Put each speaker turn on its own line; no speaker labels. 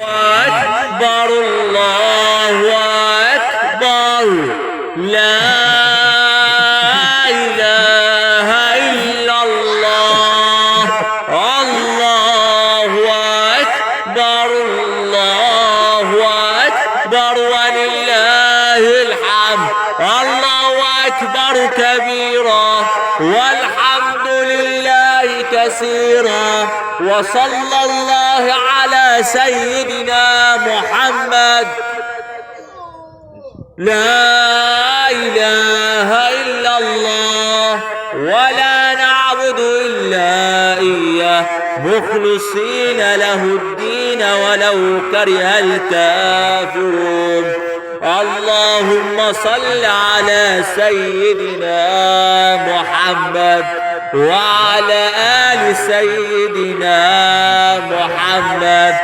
أكبر الله أكبر لا إله إلا الله الله أكبر ولله الحمد الله أكبر كبيرا والحمد لله كثيرا وصلى الله على سيدنا محمد لا إله إلا الله ولا نعبد إلا إياه مخلصين له الدين ولو كره الكافرون اللهم صل على سيدنا محمد وعلى آل سيدنا محمد